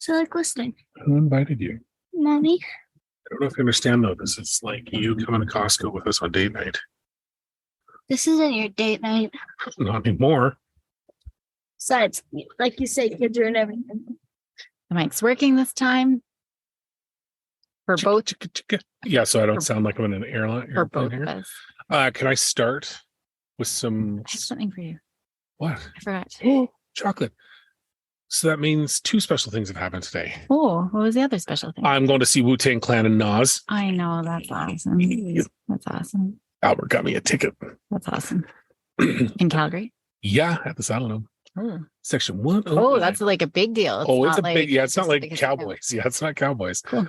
So I like listening. Who invited you? Mommy. I don't know if you understand though. This is like you coming to Costco with us on date night. This isn't your date night. Not anymore. Besides, like you say, kids are in everything. The mic's working this time. For both. Yeah, so I don't sound like I'm in an airline. For both here. of us. Can I start with some... I have something for you. What? I forgot. Oh, chocolate. So that means two special things have happened today. Oh, what was the other special thing? I'm going to see Wu-Tang Clan and Nas. I know, that's awesome. That's awesome. Albert got me a ticket. That's awesome. In Calgary? Yeah, at the Saddledome. Oh. Section 1. Oh, that's like a big deal. It's a big, it's not like Cowboys. Yeah, it's not Cowboys. Cool.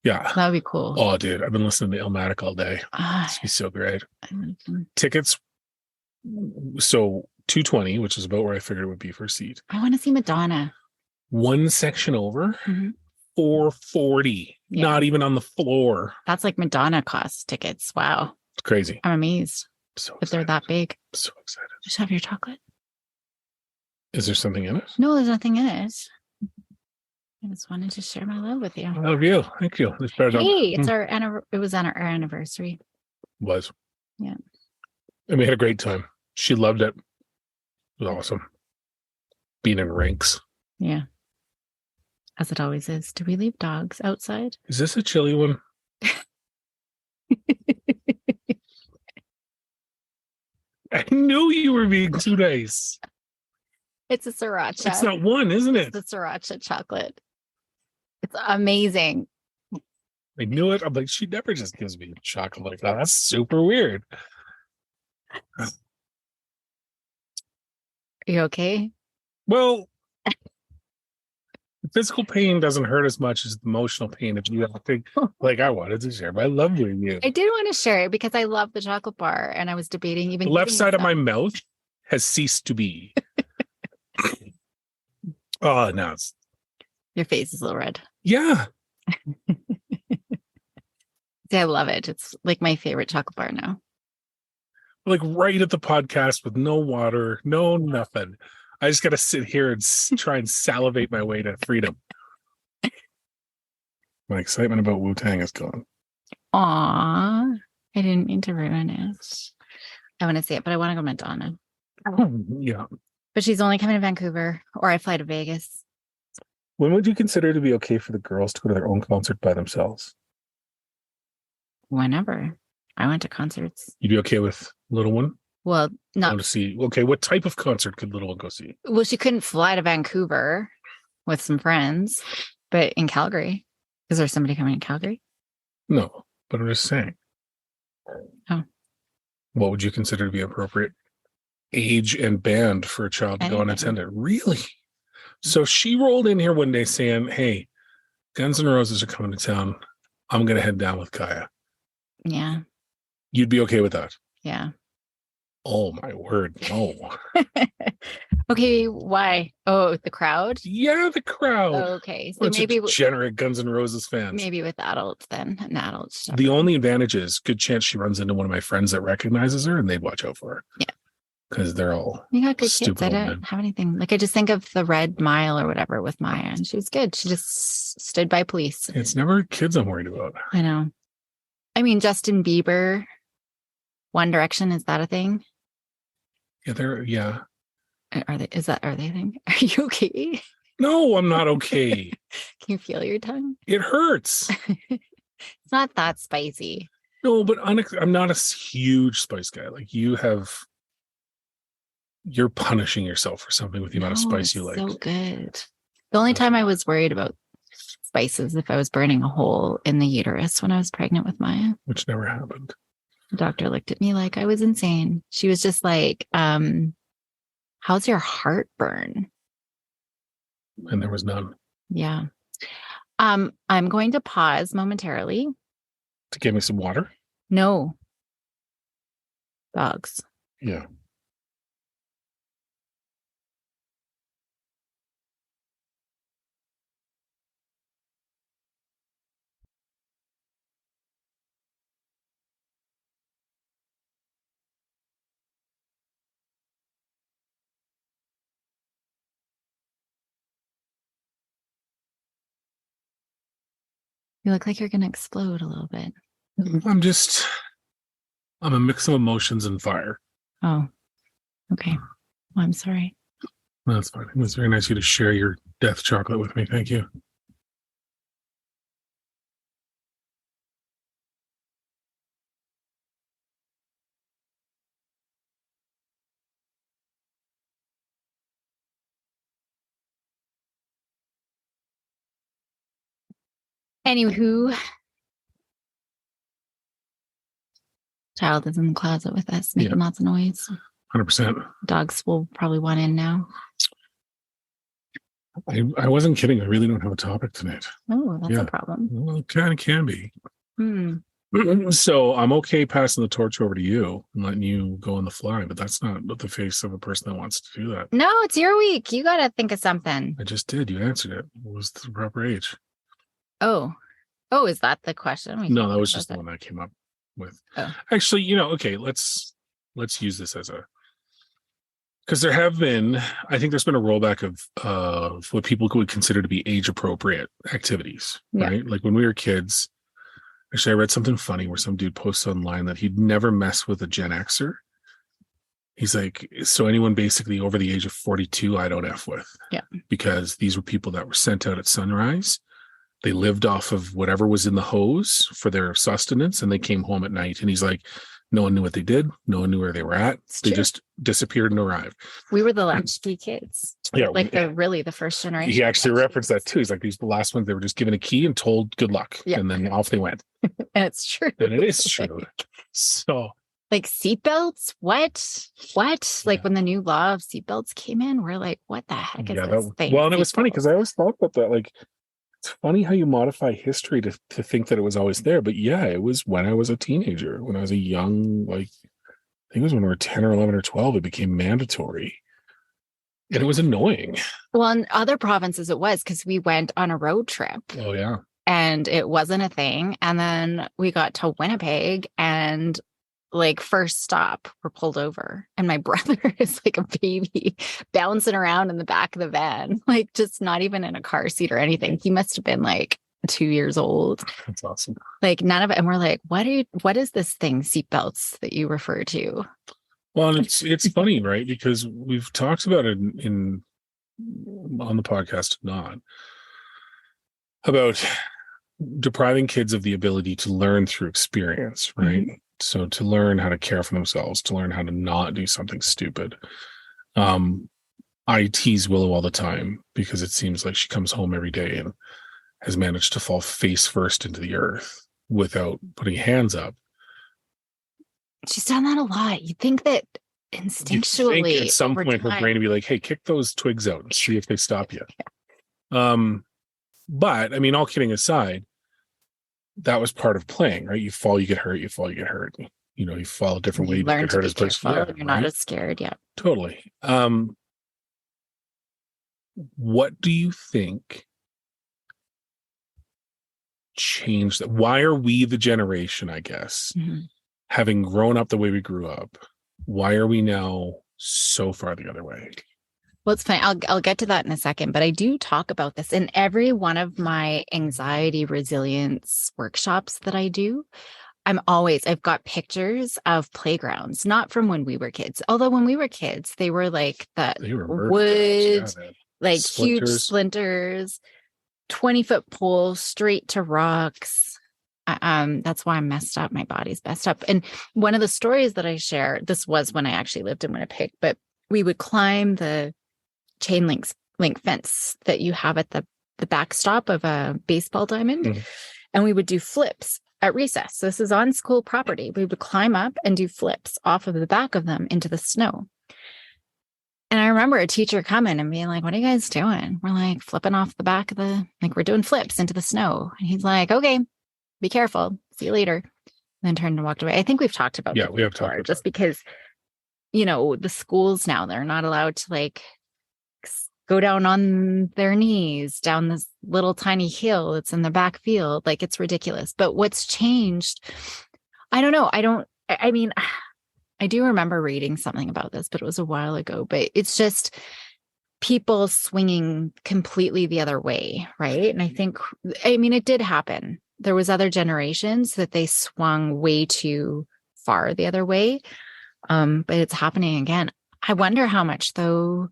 Yeah. That would be cool. Oh, dude, I've been listening to Illmatic all day. It's be so great. Tickets, so 220, which is about where I figured it would be for a seat. I want to see Madonna. One section over, 440. Yeah. Not even on the floor. That's like Madonna cost tickets. Wow. It's crazy. I'm amazed. So if they're that big. I'm so excited. Just have your chocolate. Is there something in it? No, there's nothing in it. I just wanted to share my love with you. I love you. Thank you. Hey, it's it was on our anniversary. Was. Yeah. And we had a great time. She loved it. It was awesome. Being in ranks. Yeah. As it always is. Do we leave dogs outside? Is this a chilly one? I knew you were being too nice. It's a sriracha. It's not one, isn't it? It's a sriracha chocolate. It's amazing. I knew it. I'm like, she never just gives me chocolate like that. That's super weird. Are you okay? Well, the physical pain doesn't hurt as much as the emotional pain of you acting like I wanted to share my love with you. I did want to share it because I love the chocolate bar, and I was debating even the left side of my mouth has ceased to be. Oh, now it's... Your face is a little red. Yeah. See, I love it. It's like my favorite chocolate bar now. Like right at the podcast with no water, no nothing. I just got to sit here and try and salivate my way to freedom. My excitement about Wu-Tang is gone. Aw, I didn't mean to ruin it. I want to see it, but I want to go Madonna. Yeah. But she's only coming to Vancouver, or I fly to Vegas. When would you consider it to be okay for the girls to go to their own concert by themselves? Whenever. I went to concerts. You'd be okay with Little One? Well, not to see. Okay, what type of concert could Little One go see? Well, she couldn't fly to Vancouver with some friends, but in Calgary. Is there somebody coming in Calgary? No, but I'm just saying. Oh. What would you consider to be appropriate age and band for a child to go unattended? Really? So she rolled in here one day saying, hey, Guns N' Roses are coming to town. I'm going to head down with Kaya. Yeah. You'd be okay with that? Yeah. Oh, my word. No. Okay. Why? Oh, the crowd? Yeah, the crowd. Oh, okay. So maybe degenerate Guns N' Roses fans. Maybe with adults then. An adult stuff. The only advantage is good chance she runs into one of my friends that recognizes her and they'd watch out for her. Yeah. Because they're all you got good kids. I don't have anything. Like I just think of the Red Mile or whatever with Maya, and she was good. She just stood by police. It's never kids I'm worried about. I know. I mean, Justin Bieber, One Direction, is that a thing? Yeah. Are they a thing? Are you okay? No, I'm not okay. Can you feel your tongue? It hurts. It's not that spicy. No, but I'm not a huge spice guy. Like you're punishing yourself for something with the amount of spice you like. So good. The only time I was worried about spices if I was burning a hole in the uterus when I was pregnant with Maya. Which never happened. The doctor looked at me like I was insane. She was just like, how's your heartburn? And there was none. Yeah. I'm going to pause momentarily. To give me some water? No. Dogs. Yeah. You look like you're going to explode a little bit. I'm a mix of emotions and fire. Oh, okay. Well, I'm sorry. That's fine. It was very nice of you to share your death chocolate with me. Thank you. Anywho, child is in the closet with us, making lots of noise. 100%. Dogs will probably want in now. I wasn't kidding. I really don't have a topic tonight. Oh, that's a problem. Well, it kind of can be. Hmm. So I'm okay passing the torch over to you and letting you go on the fly, but that's not the face of a person that wants to do that. No, it's your week. You got to think of something. I just did. You answered it. What was the proper age? Oh, is that the question? No, that was just the one I came up with. Oh. Actually, okay, let's use this as a, because there have been, I think there's been a rollback of what people would consider to be age appropriate activities, right? Like when we were kids. Actually, I read something funny where some dude posted online that he'd never mess with a Gen Xer. He's like, so anyone basically over the age of 42, I don't F with. Yeah. Because these were people that were sent out at sunrise. They lived off of whatever was in the hose for their sustenance, and they came home at night. And he's like, no one knew what they did. No one knew where they were at. They just disappeared and arrived. We were the latchkey kids. Yeah. Like the first generation. He actually referenced that too. He's like, these the last ones, they were just given a key and told good luck. Yeah. And then off they went. And it's true. And it is true. So like seatbelts? What? Like when the new law of seatbelts came in, we're like, what the heck is this thing? Well, and it was funny because I always thought about that. Like, it's funny how you modify history to think that it was always there. But yeah, it was when I was a teenager, when I was a young, like, I think it was when we were 10 or 11 or 12, it became mandatory. And it was annoying. Well, in other provinces it was because we went on a road trip. Oh, yeah. And it wasn't a thing. And then we got to Winnipeg and like first stop, we're pulled over. And my brother is like a baby bouncing around in the back of the van, like just not even in a car seat or anything. He must have been like 2 years old. That's awesome. Like none of it. And we're like, what is this thing, seatbelts, that you refer to? Well, and it's funny, right? Because we've talked about it on the podcast, not about depriving kids of the ability to learn through experience, right? Mm-hmm. So to learn how to care for themselves, to learn how to not do something stupid. I tease Willow all the time because it seems like she comes home every day and has managed to fall face first into the earth without putting hands up. She's done that a lot. You'd think that instinctually, you'd think at some point her brain would be like, hey, kick those twigs out and see if they stop you. Yeah. But I mean, all kidding aside, that was part of playing, right? You fall, you get hurt, you fall, you get hurt. You know, you fall a different way, you get hurt as person. Yeah, you're not as scared, yeah. Totally. What do you think changed that? Why are we the generation, I guess, having grown up the way we grew up, why are we now so far the other way? Well, it's fine. I'll get to that in a second, but I do talk about this in every one of my anxiety resilience workshops that I do. I've got pictures of playgrounds, not from when we were kids. Although when we were kids, they were like wood, like splinters. Huge splinters, 20-foot poles straight to rocks. That's why I'm messed up. My body's messed up. And one of the stories that I share, this was when I actually lived in Winnipeg, but we would climb the chain link fence that you have at the backstop of a baseball diamond. And we would do flips at recess. So this is on school property. We would climb up and do flips off of the back of them into the snow. And I remember a teacher coming and being like, what are you guys doing? We're like flipping off the back of we're doing flips into the snow. And he's like, okay, be careful. See you later. And then turned and walked away. I think we've talked about we have talked about just because, you know, the schools now, they're not allowed to go down on their knees down this little tiny hill that's in the back field. Like, it's ridiculous. But what's changed, I don't know. I mean, I do remember reading something about this, but it was a while ago. But it's just people swinging completely the other way, right? And I mean, it did happen. there was other generations that they swung way too far the other way. But it's happening again. I wonder how much though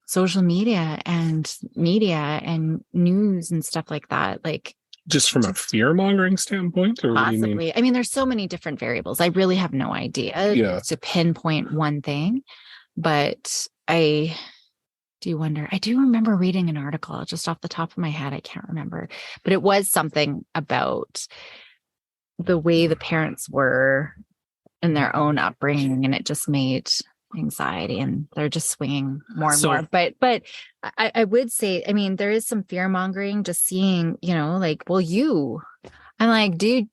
social media and news and stuff like that, like just from a fear mongering standpoint, or what do you mean? possibly. I mean, there's so many different variables. I really have no idea to pinpoint one thing, but I do wonder. I do remember reading an article just off the top of my head. I can't remember, but it was something about the way the parents were in their own upbringing, and it just made anxiety, and they're just swinging more and more. But I would say, I mean, there is some fear mongering, just seeing, like, well, I'm like, dude,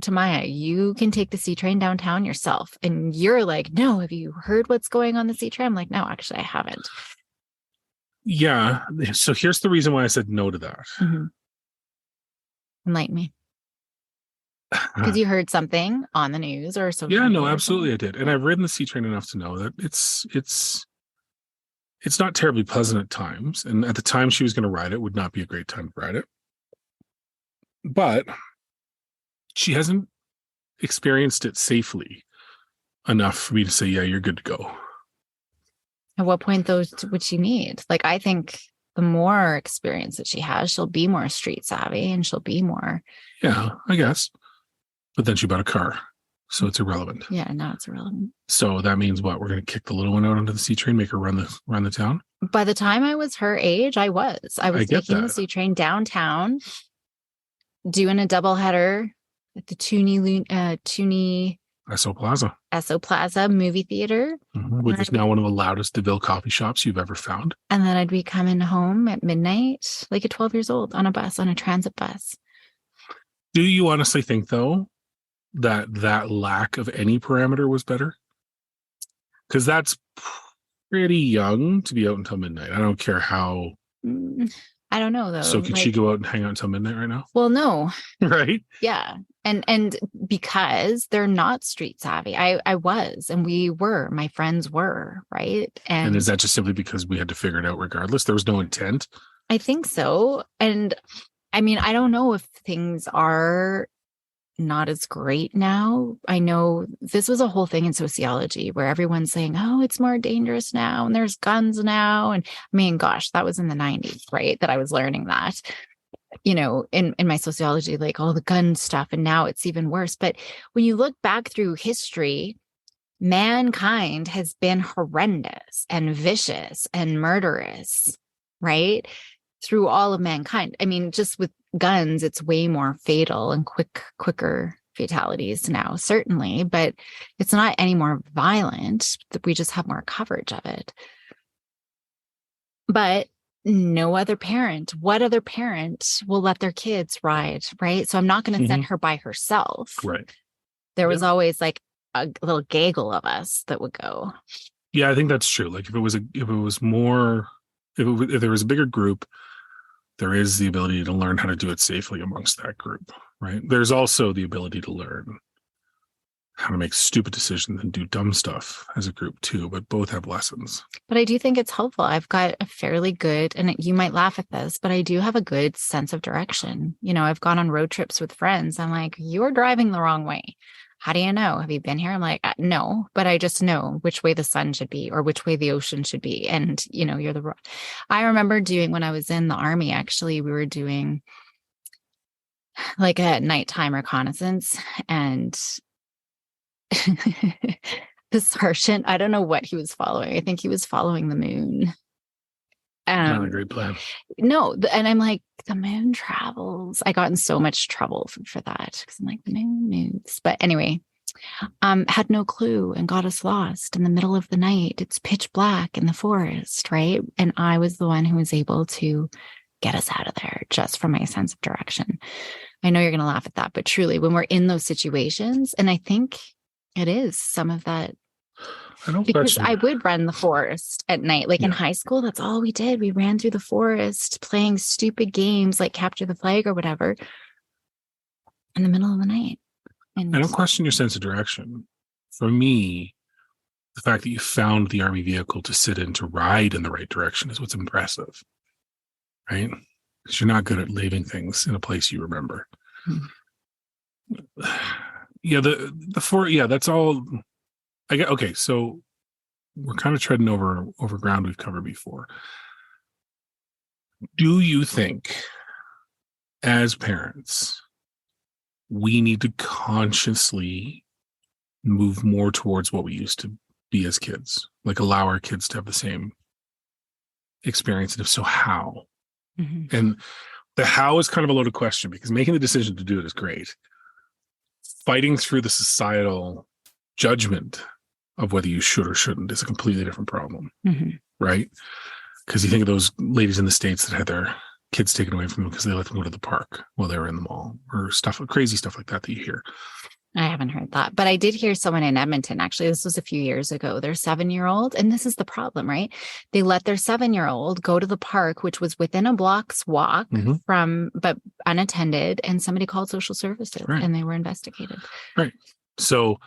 Tamaya, you can take the C train downtown yourself. And you're like, no, have you heard what's going on the C train? I'm like, no, actually, I haven't. Yeah. So here's the reason why I said no to that. Mm-hmm. Enlighten me. Because you heard something on the news or social media. No, absolutely I did. And I've ridden the C train enough to know that it's not terribly pleasant at times. And at the time she was going to ride it would not be a great time to ride it. But she hasn't experienced it safely enough for me to say, yeah, you're good to go. At what point those would she need? Like, I think the more experience that she has, she'll be more street savvy and she'll be more. Yeah, I guess. But then she bought a car, so it's irrelevant. Yeah, now it's irrelevant. So that means what? We're going to kick the little one out onto the C train, make her run the town? By the time I was her age, I was taking the C train downtown, doing a double header at the Toonie Esso Plaza movie theater. Mm-hmm. Which is now one of the loudest DeVille coffee shops you've ever found. And then I'd be coming home at midnight, like at 12 years old, on a transit bus. Do you honestly think, though, that lack of any parameter was better? Because that's pretty young to be out until midnight. I don't care how. I don't know, though. So could she go out and hang out until midnight right now? Well, no. Right? Yeah. And because they're not street savvy, I was, and we were, my friends were, right? And is that just simply because we had to figure it out regardless? There was no intent? I think so. And I mean, I don't know if things are not as great now. I know this was a whole thing in sociology where everyone's saying, oh, it's more dangerous now and there's guns now. And I mean, gosh, that was in the 90s, right? That I was learning that, in my sociology, like all the gun stuff. And now it's even worse. But when you look back through history, mankind has been horrendous and vicious and murderous, right? Through all of mankind. I mean, just with guns, it's way more fatal and quicker fatalities now, certainly, but it's not any more violent. We just have more coverage of it. But no other parent, what other parent will let their kids ride, right? So I'm not going to send her by herself. Right. There was always like a little gaggle of us that would go. Yeah, I think that's true. Like if there was a bigger group, there is the ability to learn how to do it safely amongst that group, right? There's also the ability to learn how to make stupid decisions and do dumb stuff as a group too, but both have lessons. But I do think it's helpful. I've got a fairly good, and you might laugh at this, but I do have a good sense of direction. I've gone on road trips with friends. I'm like, you're driving the wrong way. How do you know? Have you been here? I'm like, no, but I just know which way the sun should be or which way the ocean should be. And, you're I remember doing, when I was in the Army, actually, we were doing like a nighttime reconnaissance, and the sergeant, I don't know what he was following. I think he was following the moon. Not a great plan. No. And I'm like, the moon travels. I got in so much trouble for that because I'm like, the moon moves. But anyway, had no clue and got us lost in the middle of the night. It's pitch black in the forest, right? And I was the one who was able to get us out of there just from my sense of direction. I know you're going to laugh at that, but truly, when we're in those situations, and I think it is some of that. Because I would run the forest at night. Like in high school, that's all we did. We ran through the forest playing stupid games like capture the flag or whatever in the middle of the night. And I don't question your sense of direction. For me, the fact that you found the Army vehicle to sit in to ride in the right direction is what's impressive, right? Because you're not good at leaving things in a place you remember. Yeah, that's all. I get okay. So we're kind of treading over ground we've covered before. Do you think, as parents, we need to consciously move more towards what we used to be as kids, like allow our kids to have the same experience? And if so, how? Mm-hmm. And the how is kind of a loaded question, because making the decision to do it is great. Fighting through the societal judgment of whether you should or shouldn't is a completely different problem, right? Because you think of those ladies in the States that had their kids taken away from them because they let them go to the park while they were in the mall, or crazy stuff like that you hear. I haven't heard that, but I did hear someone in Edmonton. Actually, this was a few years ago. Their 7-year-old, and this is the problem, right? They let their 7-year-old go to the park, which was within a block's walk from, but unattended, and somebody called social services, and they were investigated. Right. So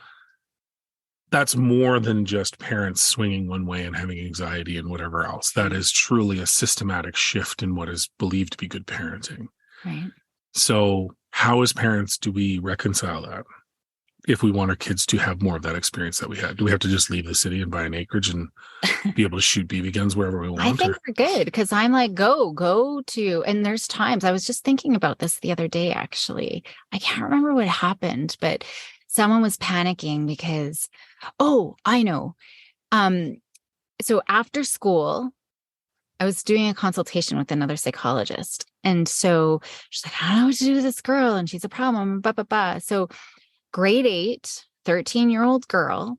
that's more than just parents swinging one way and having anxiety and whatever else. That is truly a systematic shift in what is believed to be good parenting. Right. So how, as parents, do we reconcile that? If we want our kids to have more of that experience that we had, do we have to just leave the city and buy an acreage and be able to shoot BB guns wherever we want? I think we're good, because I'm like, go to, and there's times, I was just thinking about this the other day, actually. I can't remember what happened, but someone was panicking because, I know. So after school, I was doing a consultation with another psychologist. And so she's like, I don't know what to do with this girl, and she's a problem, So grade 8, 13-year-old girl,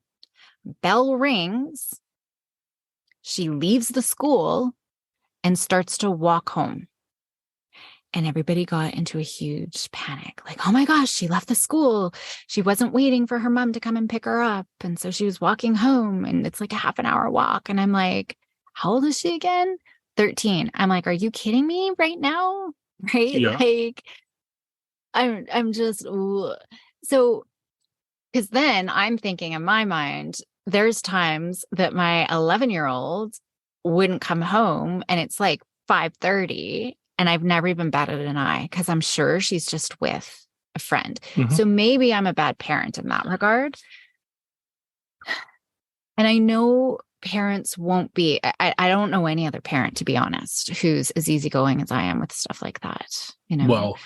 bell rings. She leaves the school and starts to walk home. And everybody got into a huge panic. Like, oh my gosh, she left the school. She wasn't waiting for her mom to come and pick her up. And so she was walking home, and it's like a half an hour walk. And I'm like, how old is she again? 13. I'm like, are you kidding me right now? Right? Yeah. Like, I'm just, so, because then I'm thinking in my mind, there's times that my 11-year-old wouldn't come home, and it's like 5:30, and I've never even batted an eye because I'm sure she's just with a friend. So maybe I'm a bad parent in that regard. And I know parents won't be, I don't know any other parent, to be honest, who's as easygoing as I am with stuff like that. Well,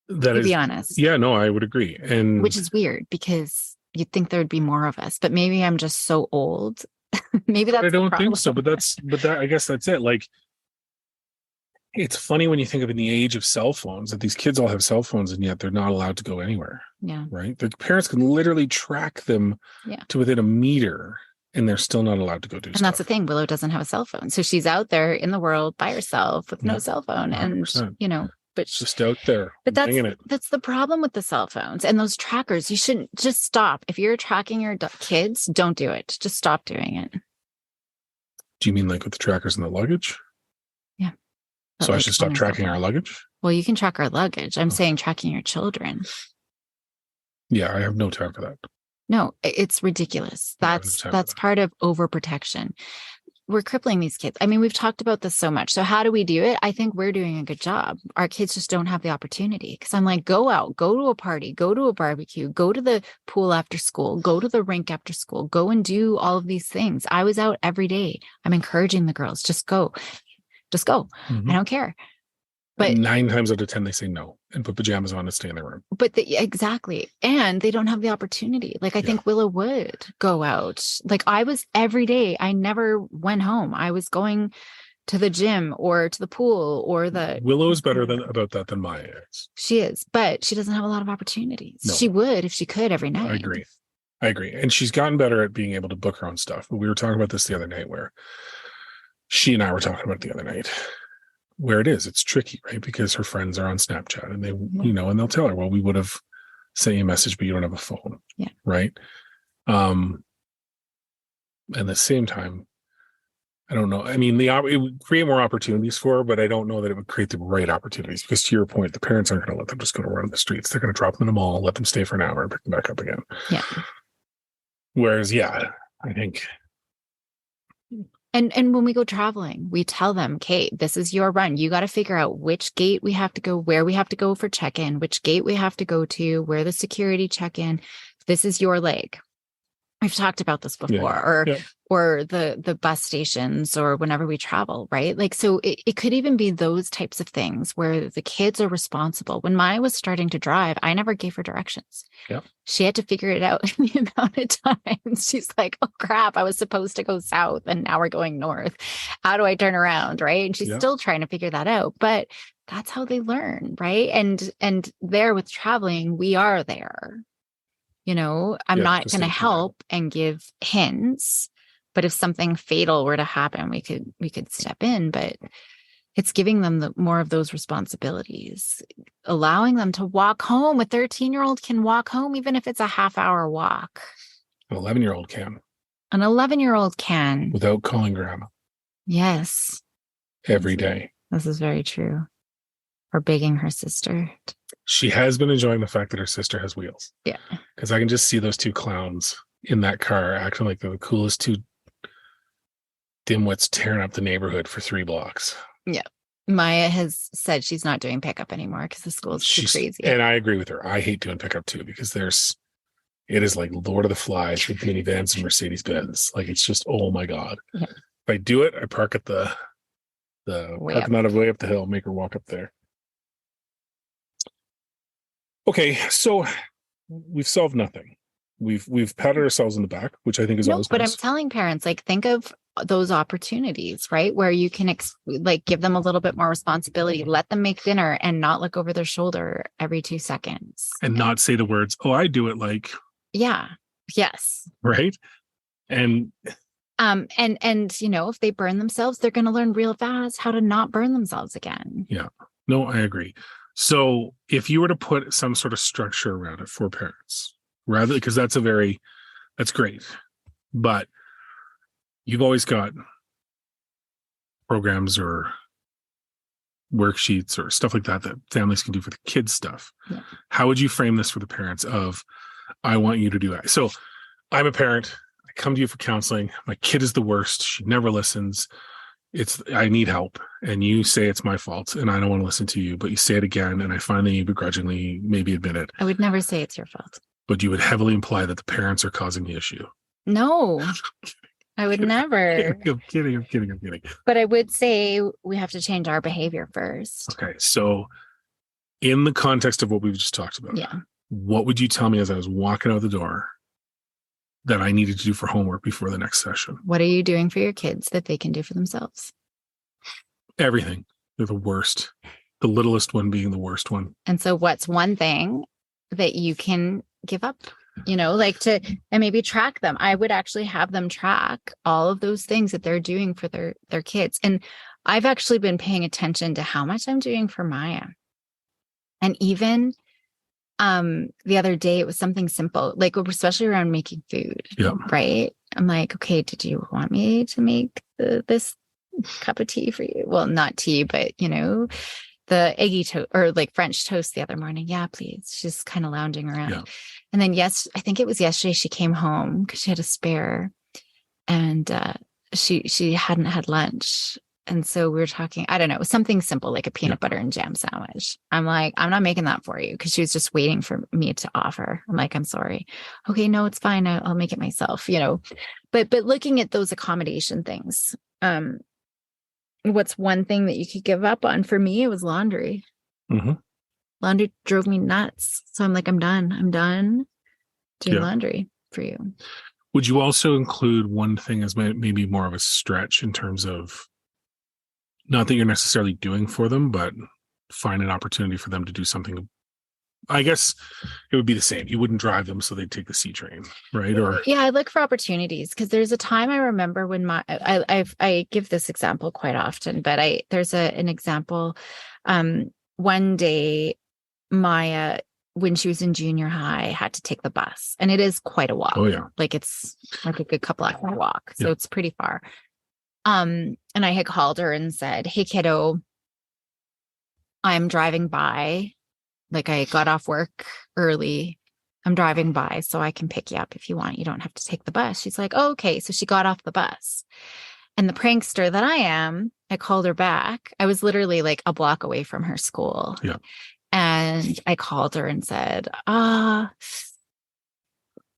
to be honest. Yeah, no, I would agree. And which is weird, because you'd think there would be more of us, but maybe I'm just so old. Maybe that's, I don't think so, but I guess that's it. Like, it's funny when you think of in the age of cell phones that these kids all have cell phones, and yet they're not allowed to go anywhere. Yeah. Right. The parents can literally track them to within a meter, and they're still not allowed to go do stuff. And that's the thing. Willow doesn't have a cell phone. So she's out there in the world by herself with no cell phone. 100%. And, but just out there. But that's the problem with the cell phones and those trackers. You shouldn't just stop. If you're tracking your kids, don't do it. Just stop doing it. Do you mean like with the trackers in the luggage? Yeah. So I should stop tracking our luggage? Well, you can track our luggage. I'm saying tracking your children. Yeah, I have no time for that. No, it's ridiculous. That's part of overprotection. We're crippling these kids. I mean, we've talked about this so much. So how do we do it? I think we're doing a good job. Our kids just don't have the opportunity, because I'm like, go out, go to a party, go to a barbecue, go to the pool after school, go to the rink after school, go and do all of these things. I was out every day. I'm encouraging the girls, just go. I don't care. But 9 times out of 10, they say no and put pajamas on and stay in their room. But exactly. And they don't have the opportunity. Like, I think Willow would go out. Like, I was every day. I never went home. I was going to the gym or to the pool or Willow is better about that than Maya is. She is, but she doesn't have a lot of opportunities. No. She would if she could every night. I agree. And she's gotten better at being able to book her own stuff. But we were talking about this the other night, where she and I were talking about it the other night. Where it's tricky, right? Because her friends are on Snapchat, and they, and they'll tell her, well, we would have sent you a message, but you don't have a phone. Yeah. Right. At the same time, I don't know. I mean, it would create more opportunities for her, but I don't know that it would create the right opportunities, because to your point, the parents aren't going to let them just go to run the streets. They're going to drop them in the mall, let them stay for an hour, and pick them back up again. Yeah. Whereas, I think. And when we go traveling, we tell them, okay, this is your run. You got to figure out which gate we have to go, where we have to go for check-in, which gate we have to go to, where the security check-in. This is your leg. We've talked about this before, or the bus stations, or whenever we travel, right? Like, so it could even be those types of things where the kids are responsible. When Maya was starting to drive, I never gave her directions. Yep. She had to figure it out in the amount of times. She's like, oh crap, I was supposed to go south and now we're going north. How do I turn around? Right. And she's still trying to figure that out. But that's how they learn, right? And there with traveling, we are there. You know, I'm not going to help and give hints, but if something fatal were to happen, we could step in. But it's giving them more of those responsibilities, allowing them to walk home. A 13-year-old can walk home, even if it's a half-hour walk. An 11-year-old can. An 11-year-old can. Without calling grandma. Yes. Every day. This is very true. Or begging her sister. She has been enjoying the fact that her sister has wheels. Yeah. Because I can just see those two clowns in that car acting like they're the coolest two dimwits tearing up the neighborhood for 3 blocks. Yeah. Maya has said she's not doing pickup anymore because the school is too crazy. And I agree with her. I hate doing pickup too, because it is like Lord of the Flies with minivans and Mercedes-Benz. Like, it's just, oh my God. Yeah. If I do it, I park at the parking lot way up the hill, make her walk up there. Okay, so we've solved nothing. We've patted ourselves in the back, which I think is always but nice. I'm telling parents, like, think of those opportunities, right? Where you can give them a little bit more responsibility, let them make dinner and not look over their shoulder every 2 seconds. And not say the words, oh, I do it like. Yeah. Yes. Right. And you know, if they burn themselves, they're going to learn real fast how to not burn themselves again. Yeah. No, I agree. So if you were to put some sort of structure around it for parents, rather, because that's great, but you've always got programs or worksheets or stuff like that families can do for the kids stuff. Yeah. How would you frame this for the parents of, I want you to do that? So I'm a parent. I come to you for counseling. My kid is the worst. She never listens. I need help. And you say it's my fault and I don't want to listen to you, but you say it again. And I finally begrudgingly maybe admit it. I would never say it's your fault. But you would heavily imply that the parents are causing the issue. No, I would never. I'm kidding. But I would say we have to change our behavior first. Okay. So in the context of what we've just talked about, what would you tell me as I was walking out the door that I needed to do for homework before the next session? What are you doing for your kids that they can do for themselves? Everything. They're the worst. The littlest one being the worst one. And so what's one thing that you can give up, you know, and maybe track them? I would actually have them track all of those things that they're doing for their kids. And I've actually been paying attention to how much I'm doing for Maya. And even the other day, it was something simple, like especially around making food, right? I'm like, okay, did you want me to make this cup of tea for you? Well, not tea, but you know, the eggy toast or like French toast the other morning. Yeah, please. She's kind of lounging around. Yeah. And then I think it was yesterday, she came home because she had a spare and she hadn't had lunch. And so we were talking, I don't know, something simple like a peanut butter and jam sandwich. I'm like, I'm not making that for you, because she was just waiting for me to offer. I'm like, I'm sorry. Okay, no, it's fine. I'll make it myself, you know. But looking at those accommodation things, what's one thing that you could give up on? For me, it was laundry. Mm-hmm. Laundry drove me nuts. So I'm like, I'm done doing laundry for you. Would you also include one thing as maybe more of a stretch in terms of, not that you're necessarily doing for them, but find an opportunity for them to do something? I guess it would be the same. You wouldn't drive them so they'd take the C train, right? Or I look for opportunities, because there's a time I remember when I give this example quite often, but there's an example. One day, Maya, when she was in junior high, had to take the bus, and it is quite a walk. Oh yeah, like it's like a good couple hour walk, so it's pretty far. And I had called her and said, hey, kiddo, I'm driving by. Like, I got off work early. I'm driving by so I can pick you up if you want. You don't have to take the bus. She's like, oh, okay. So she got off the bus. And the prankster that I am, I called her back. I was literally like a block away from her school. Yeah. And I called her and said,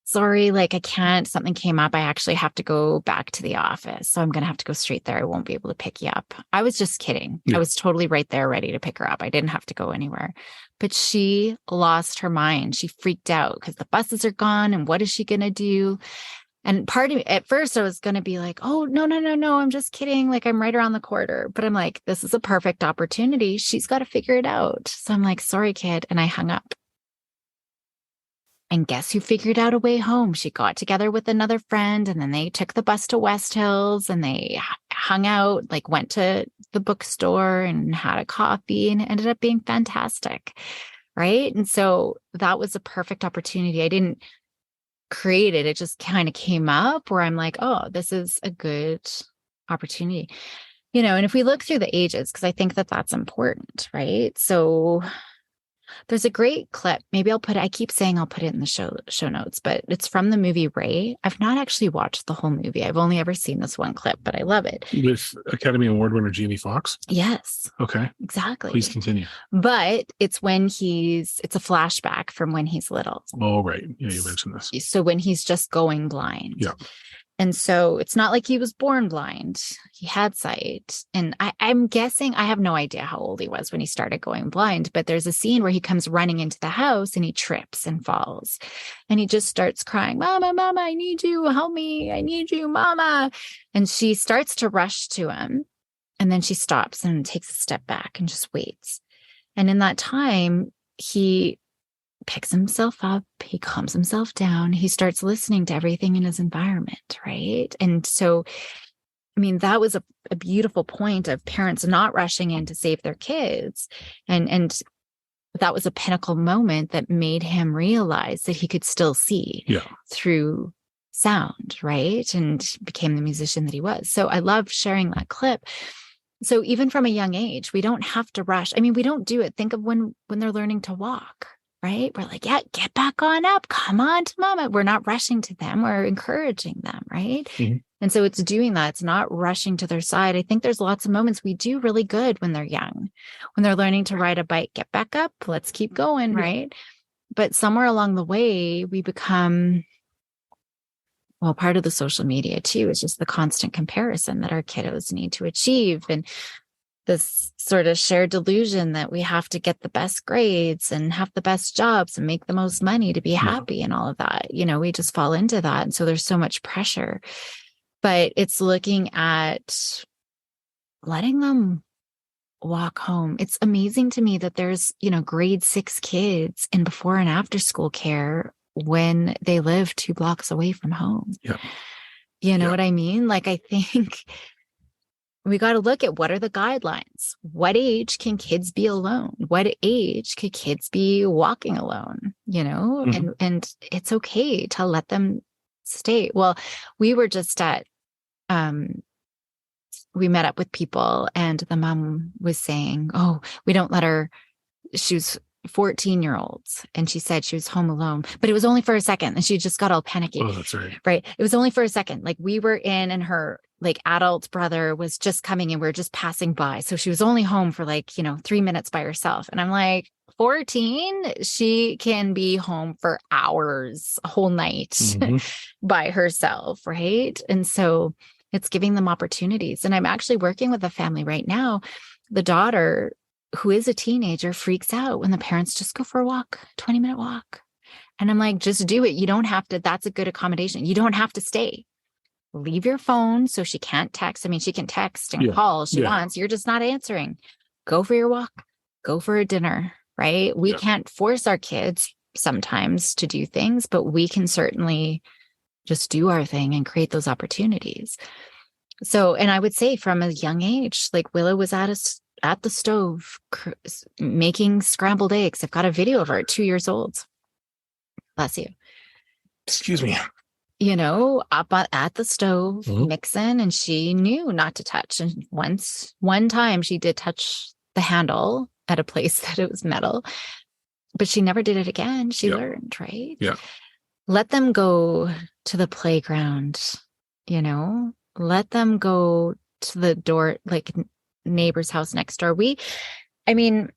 sorry, like I can't, something came up. I actually have to go back to the office. So I'm going to have to go straight there. I won't be able to pick you up. I was just kidding. Yeah. I was totally right there ready to pick her up. I didn't have to go anywhere. But she lost her mind. She freaked out because the buses are gone. And what is she going to do? And part of me, at first I was going to be like, oh, no, I'm just kidding. Like I'm right around the corner. But I'm like, this is a perfect opportunity. She's got to figure it out. So I'm like, sorry, kid. And I hung up. And guess who figured out a way home? She got together with another friend and then they took the bus to West Hills and they hung out, like went to the bookstore and had a coffee, and it ended up being fantastic. Right. And so that was a perfect opportunity. I didn't create it. It just kind of came up where I'm like, oh, this is a good opportunity. And if we look through the ages, because I think that that's important, right? So there's a great clip. Maybe I keep saying I'll put it in the show notes, but it's from the movie Ray. I've not actually watched the whole movie. I've only ever seen this one clip, but I love it. With Academy Award winner Jamie Foxx? Yes. Okay. Exactly. Please continue. But it's it's a flashback from when he's little. Oh, right. Yeah, you mentioned this. So when he's just going blind. Yeah. And so it's not like he was born blind. He had sight. And I'm guessing, I have no idea how old he was when he started going blind, but there's a scene where he comes running into the house and he trips and falls. And he just starts crying, Mama, I need you. Help me. I need you, Mama. And she starts to rush to him. And then she stops and takes a step back and just waits. And in that time, he picks himself up, he calms himself down, he starts listening to everything in his environment, right? And so, I mean, that was a beautiful point of parents not rushing in to save their kids. And that was a pinnacle moment that made him realize that he could still see through sound, right? And became the musician that he was. So I love sharing that clip. So even from a young age, we don't have to rush. I mean, we don't do it. Think of when they're learning to walk. Right? We're like, yeah, get back on up. Come on to Mama. We're not rushing to them. We're encouraging them. Right. Mm-hmm. And so it's doing that. It's not rushing to their side. I think there's lots of moments we do really good when they're young, when they're learning to ride a bike, get back up. Let's keep going. Right. But somewhere along the way, we become, well, part of the social media too, is just the constant comparison that our kiddos need to achieve. And this sort of shared delusion that we have to get the best grades and have the best jobs and make the most money to be happy and all of that. We just fall into that. And so there's so much pressure, but it's looking at letting them walk home. It's amazing to me that there's, grade 6 kids in before and after school care when they live 2 blocks away from home. Yeah. You know what I mean? Like, I think we got to look at what are the guidelines. What age can kids be alone? What age could kids be walking alone? Mm-hmm. And it's okay to let them stay. Well, we were just at, we met up with people and the mom was saying, oh, we don't let her, she was 14-year-olds and she said she was home alone, but it was only for a second and she just got all panicky. Oh, that's right. Right. It was only for a second. Like we were in and her adult brother was just coming and we were just passing by. So she was only home for 3 minutes by herself. And I'm like, 14, she can be home for hours, a whole night by herself. Right. And so it's giving them opportunities. And I'm actually working with a family right now. The daughter, who is a teenager, freaks out when the parents just go for a walk, 20-minute walk. And I'm like, just do it. You don't have to. That's a good accommodation. You don't have to stay. Leave your phone so she can't text. I mean, she can text and call if she wants. You're just not answering. Go for your walk. Go for a dinner, right? We can't force our kids sometimes to do things, but we can certainly just do our thing and create those opportunities. So, and I would say from a young age, like Willow was at the stove making scrambled eggs. I've got a video of her at 2 years old. Bless you. Excuse me. Up at the stove, mixing, and she knew not to touch. And one time she did touch the handle at a place that it was metal, but she never did it again. She learned, right? Yeah. Let them go to the playground, let them go to the door, like neighbor's house next door. I mean,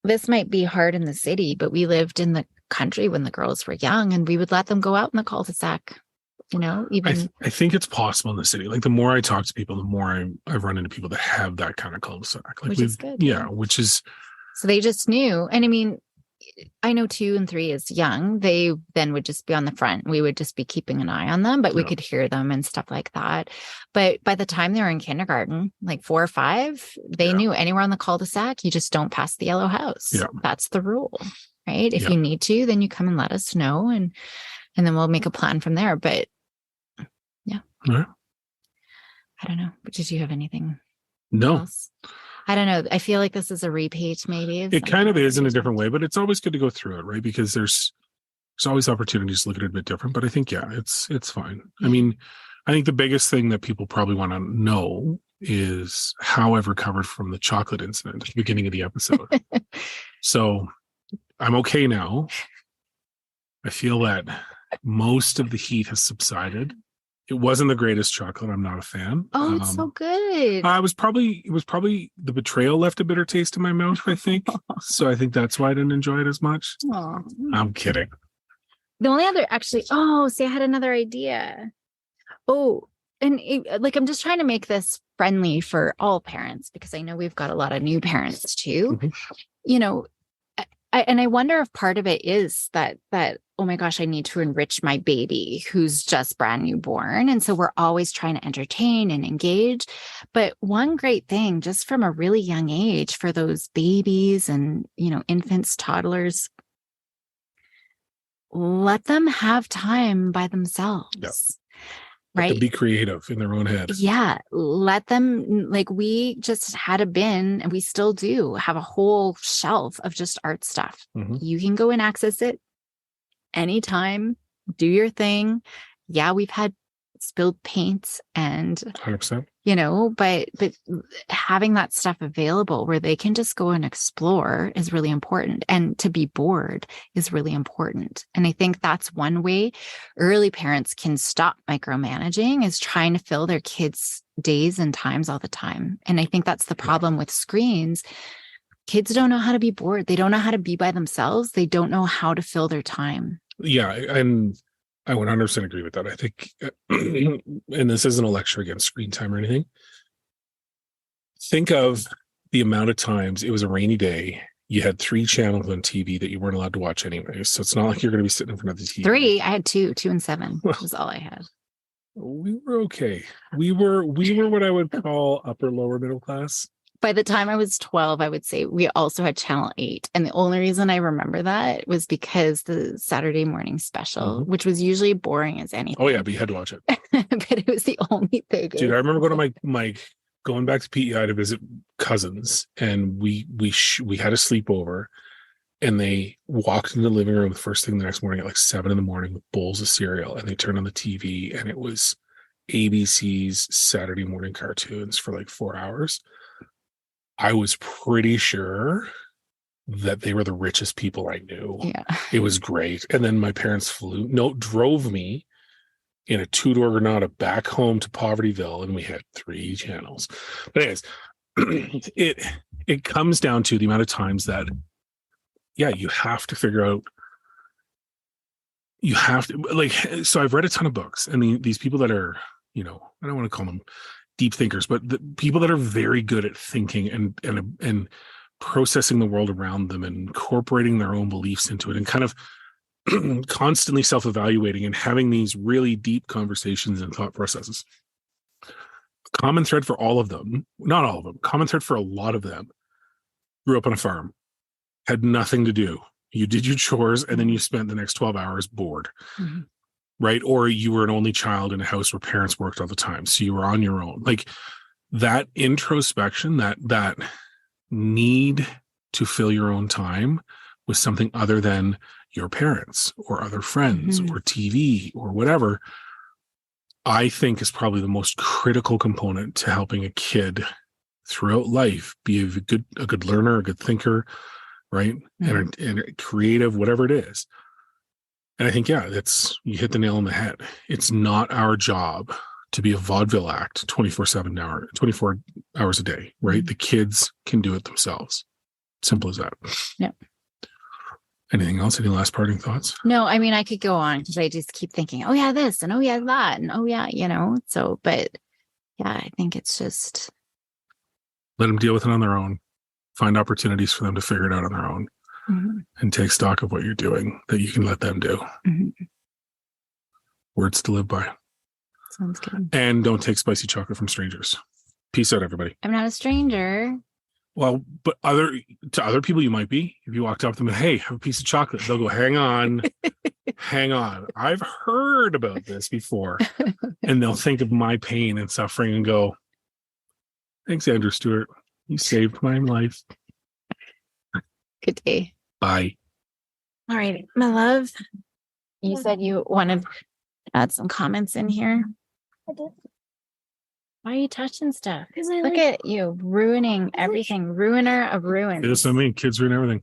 this might be hard in the city, but we lived in the country when the girls were young, and we would let them go out in the cul-de-sac, even. I think it's possible in the city. Like the more I talk to people, the more I've run into people that have that kind of cul-de-sac. Like Which is good. Yeah, which is. So they just knew. And I mean, I know 2 and 3 is young. They then would just be on the front. We would just be keeping an eye on them, but we could hear them and stuff like that. But by the time they were in kindergarten, like 4 or 5, they knew anywhere on the cul-de-sac, you just don't pass the yellow house. Yeah. That's the rule, right? If you need to, then you come and let us know, and then we'll make a plan from there. But I don't know. But did you have anything else? I don't know. I feel like this is a repeat, maybe. It kind of is in a different way, but it's always good to go through it, right? Because there's always opportunities to look at it a bit different. But I think, it's fine. I mean, I think the biggest thing that people probably want to know is how I've recovered from the chocolate incident at the beginning of the episode. So I'm okay now. I feel that most of the heat has subsided. It wasn't the greatest chocolate. I'm not a fan. Oh, it's so good. It was probably the betrayal left a bitter taste in my mouth, I think. So I think that's why I didn't enjoy it as much. Aww. I'm kidding. The only other I had another idea. Oh, and I'm just trying to make this friendly for all parents, because I know we've got a lot of new parents too. Mm-hmm. I wonder if part of it is that, oh my gosh, I need to enrich my baby who's just brand new born. And so we're always trying to entertain and engage. But one great thing, just from a really young age for those babies and, infants, toddlers, let them have time by themselves. Yep. Right. Let them be creative in their own head. Yeah. Let them, we just had a bin, and we still do have a whole shelf of just art stuff. Mm-hmm. You can go and access it anytime, do your thing. Yeah. We've had spilled paints and 100%. But having that stuff available where they can just go and explore is really important. And to be bored is really important. And I think that's one way early parents can stop micromanaging, is trying to fill their kids' days and times all the time. And I think that's the problem with screens. Kids don't know how to be bored. They don't know how to be by themselves. They don't know how to fill their time. Yeah. And I 100% agree with that. I think, and this isn't a lecture against screen time or anything. Think of the amount of times it was a rainy day. You had 3 channels on TV that you weren't allowed to watch anyway. So it's not like you're going to be sitting in front of the TV. 3. I had 2 and 7 was all I had. We were okay. We were what I would call upper lower middle class. By the time I was 12, I would say we also had Channel 8. And the only reason I remember that was because the Saturday morning special, mm-hmm. which was usually boring as anything. Oh, yeah, but you had to watch it. But it was the only thing. Dude, I remember going to going back to PEI to visit cousins, and we had a sleepover, and they walked into the living room the first thing the next morning at like 7 a.m. with bowls of cereal, and they turned on the TV, and it was ABC's Saturday morning cartoons for like 4 hours. I was pretty sure that they were the richest people I knew. Yeah. It was great. And then my parents drove me in a 2-door Granada back home to Povertyville, and we had 3 channels. But anyways, it comes down to the amount of times that, you have to figure out, so I've read a ton of books, and these people that are, I don't want to call them deep thinkers, but the people that are very good at thinking and processing the world around them and incorporating their own beliefs into it, and kind of constantly self-evaluating and having these really deep conversations and thought processes. Common thread for all of them, not all of them, common thread for a lot of them, grew up on a farm, had nothing to do. You did your chores, and then you spent the next 12 hours bored. Mm-hmm. Right? Or you were an only child in a house where parents worked all the time, so you were on your own. Like that introspection, that need to fill your own time with something other than your parents or other friends, mm-hmm. or TV or whatever, I think is probably the most critical component to helping a kid throughout life be a good learner, a good thinker, right? Mm-hmm. And creative, whatever it is. And I think, you hit the nail on the head. It's not our job to be a vaudeville act 24 hours a day, right? Mhm. The kids can do it themselves. Simple as that. Yeah. Anything else? Any last parting thoughts? No, I mean, I could go on because I just keep thinking, oh yeah, this and oh yeah, that. And oh yeah, so, but yeah, I think it's just, Let them deal with it on their own. Find opportunities for them to figure it out on their own and take stock of what you're doing that you can let them do. Words to live by. Sounds good. And don't take spicy chocolate from strangers. Peace out, everybody. I'm not a stranger. Well, but to other people, you might be. If you walked up to them, hey, have a piece of chocolate, they'll go, hang on, hang on. I've heard about this before. And they'll think of my pain and suffering and go, thanks, Andrew Stewart. You saved my life. Good day. Bye. All right, my love. You said you wanted to add some comments in here. I did. Why are you touching stuff? Because I Look at you ruining everything. Ruiner of ruins. That's what I mean. Kids ruin everything.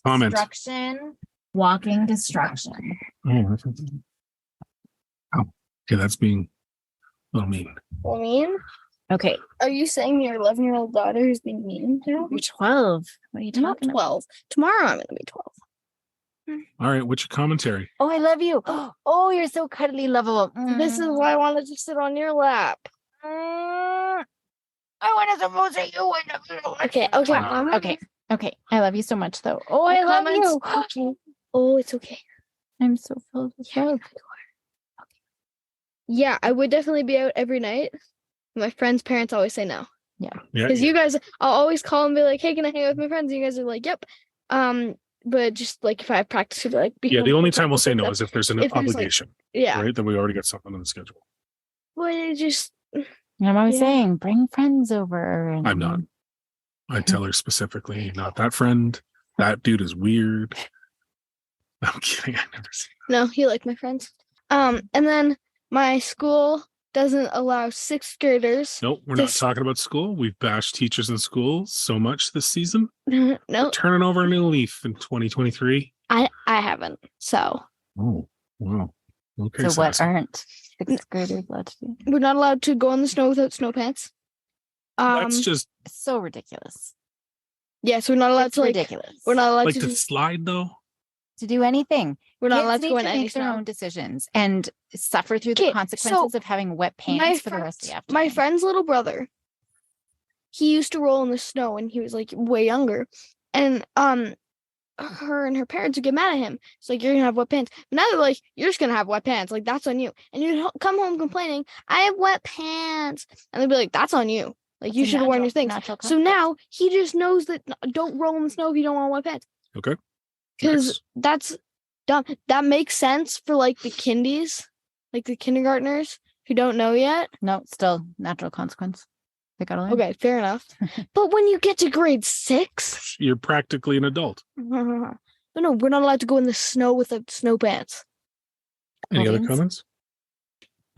Comment. Destruction. Walking destruction. Oh, okay, that's being a little mean. Well, mean? Okay. Are you saying your 11-year-old daughter is being mean now? You're 12. What are you I'm not talking about? 12. Tomorrow I'm going to be 12. All right, what's your commentary? Oh, I love you. Oh, you're so cuddly, lovable. This is why I wanted to sit on your lap. I want to suppose that you would. Okay. Okay. I love you so much, though. Oh, I love you. Okay. Oh, it's okay. I'm so filled with love. Yeah, I would definitely be out every night. My friends' parents always say no. Yeah. Because you guys, I'll always call and be like, hey, can I hang out with my friends? And you guys are like, yep. But just like if I have practice, you'll be like, Yeah, the only time we'll say no is if there's an If there's, like- obligation, yeah. right? Then we already got something on the schedule. Well, it just, I'm always Yeah. saying, bring friends over. And I'm not. I tell her specifically, not that friend. That dude is weird. I'm kidding. I never seen. no, you like my friends. And then my school doesn't allow 6th graders. Nope, we're not This- talking about school. We've bashed teachers in school so much this season. No, We're turning over a new leaf in 2023. I haven't. So Oh, wow. Okay. So what Sassy. aren't 6th graders allowed to do? we're not allowed to go in the snow without snow pants. That's just It's so ridiculous. Yes, we're not allowed It's to like. ridiculous. We're not allowed like to. to slide though. to do anything. We're not Kids allowed to need go in to any make their snow. own decisions and suffer through the Okay, consequences so of having wet pants for the rest of the afternoon. My friend's little brother, he used to roll in the snow when he was like way younger, and her and her parents would get mad at him. It's like, you're gonna have wet pants. But now they're like, you're just gonna have wet pants. Like, that's on you. And you come home complaining, I have wet pants, and they'd be like, that's on you. Like, you It's a should have worn your natural- things. natural So consequence. now he just knows that don't roll in the snow if you don't want wet pants. Okay. Because Nice. that's dumb. That makes sense for like the kindies, like the kindergartners who don't know yet. No, still natural consequence. They gotta learn. Okay, fair enough. But when you get to grade 6, You're practically an adult. no, we're not allowed to go in the snow without snow pants. Any other Audience? comments?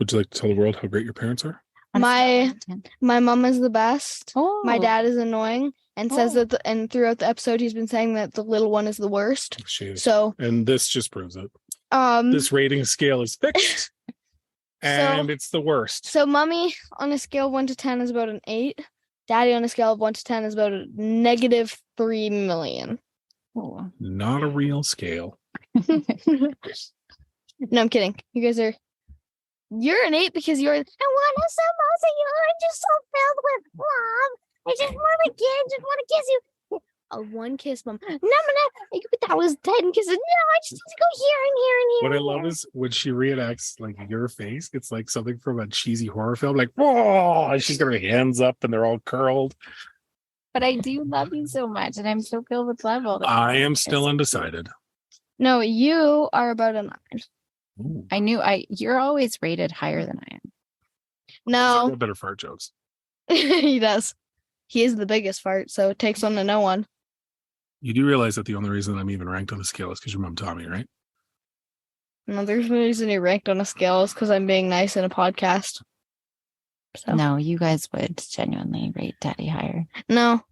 Would you like to tell the world how great your parents are? On a My- scale of 1 to 10. My mom is the best. Oh, My dad is annoying and says Oh. that, and throughout the episode, he's been saying that the little one is the worst. She is. So, And this just proves it. um, This rating scale is fixed. And it's the worst. so mommy on a scale of 1 to 10 is about an 8. Daddy on a scale of 1 to 10 is about a -3 million. Oh. Not a real scale. No, I'm kidding. You guys are. You're an 8 because you're. I want to suppose that you're just so filled with love. I just want to kiss you. A 1 kiss, mom. No, that was 10 kisses. No, I just need to go here and here and here. What I and love here. is when she reenacts like your face, it's like something from a cheesy horror film, like, whoa, and she's got her hands up and they're all curled. But I do love you so much, and I'm so filled with love all the time. I am still undecided. No, you are about a 9. Ooh, You're always rated higher than I am. he's No, got better fart jokes. he does. He is the biggest fart, so it takes one to know one. You do realize that the only reason I'm even ranked on the scale is because your mom taught me, right? No, there's no reason you're ranked on a scale is because I'm being nice in a podcast. So No, you guys would genuinely rate Daddy higher. no,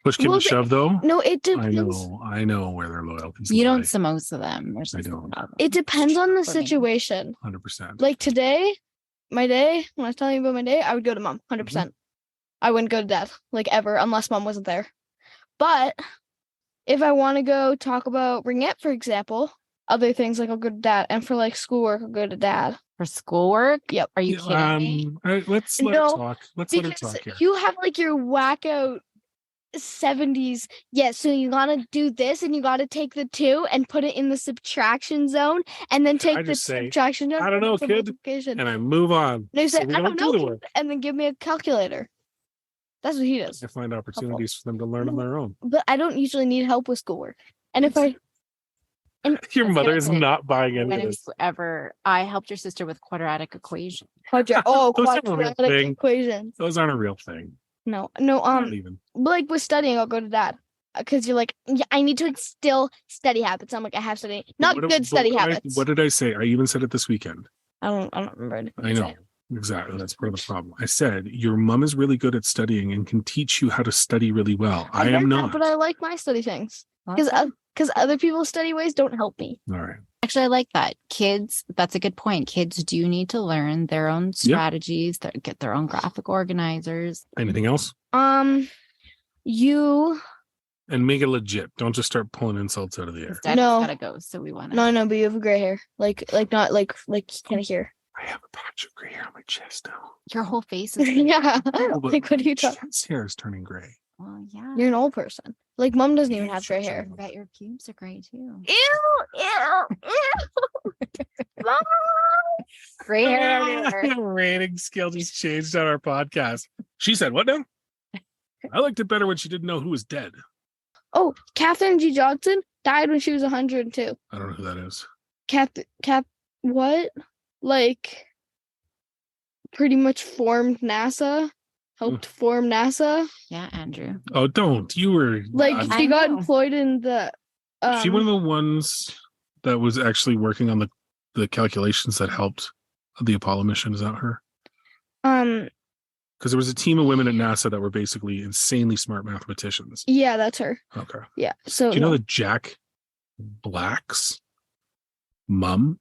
Push came Well, to shove, though. no, it I depends. know where their loyalties You lie. don't samosa them. Or I something don't. about them. It depends on the For me. situation. 100%. Like today, my day, when I was telling you about my day, I would go to mom, 100%. I wouldn't go to dad, like ever, unless mom wasn't there. But if I want to go talk about Ringette, for example, other things like I'll go to dad, and for like schoolwork, I'll go to dad. For schoolwork? Yep. Are you kidding me? All right, let's let her talk. Let's let her Because talk here. you have like your whack-out 70s. Yeah, so you gotta do this, and you gotta take the 2 and put it in the subtraction zone, and then take the subtraction zone. I don't know, kid. And I move on. They say, we I don't do know, the work. and then give me a calculator. That's what he does. I find opportunities for them to learn on their own. But I don't usually need help with schoolwork. And if Your mother is not buying any of this. I helped your sister with quadratic equations. quadratic equations. Those aren't a real thing. No. Not even. Like with studying, I'll go to dad. Because you're like, yeah, I need to instill study habits. I'm like, I have study, study habits. What did I say? I even said it this weekend. I don't remember. I know. Exactly. That's part of the problem. I said, your mom is really good at studying and can teach you how to study really well. I am not. But I like my study things. Because other people's study ways don't help me. All right. Actually, I like that. Kids, that's a good point. Kids do need to learn their own strategies, get their own graphic organizers. Anything else? You... And make it legit. Don't just start pulling insults out of the air. No. Gotta go, so we want to... No, but you have gray hair. Like not like kind of here. I have a patch of gray hair on my chest now. Your whole face is... Yeah. No, like, what are you talking? Chest hair is turning gray. Well, yeah. You're an old person. Like, mom doesn't even have gray hair. I bet your pubes are gray, too. Ew. Mom! Gray hair everywhere. The rating scale just changed on our podcast. She said, what now? I liked it better when she didn't know who was dead. Oh, Katherine G. Johnson died when she was 102. I don't know who that is. What? Like, pretty much formed NASA. Helped form NASA. Yeah, Andrew. Oh, don't. You were... Like, she got employed in the... she one of the ones that was actually working on the calculations that helped the Apollo mission? Is that her? Because there was a team of women at NASA that were basically insanely smart mathematicians. Yeah, that's her. Okay. Yeah. So do you know that Jack Black's mom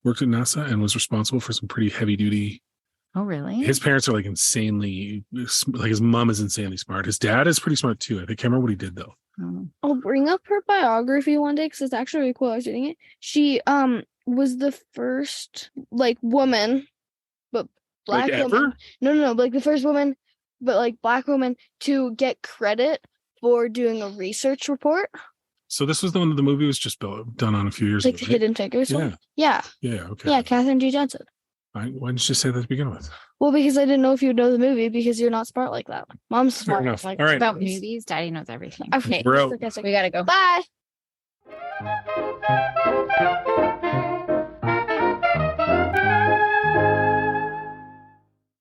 worked at NASA and was responsible for some pretty heavy duty? Oh, really? His parents are like insanely, like his mom is insanely smart. His dad is pretty smart too. I can't remember what he did though. I'll bring up her biography one day because it's actually really cool. I was reading it. She was the first like woman, but black like woman. Ever? No, like the first woman, but like black woman to get credit for doing a research report. So this was the one that the movie was just done on a few years ago. Like the Hidden Figures. Yeah. Okay. Yeah, Katherine G. Johnson. Why didn't you say that to begin with? Well, because I didn't know if you would know the movie because you're not smart like that. Mom's smart. Fair enough. Like, all right. About movies, Daddy knows everything. Okay. We're out. We gotta go. Bye.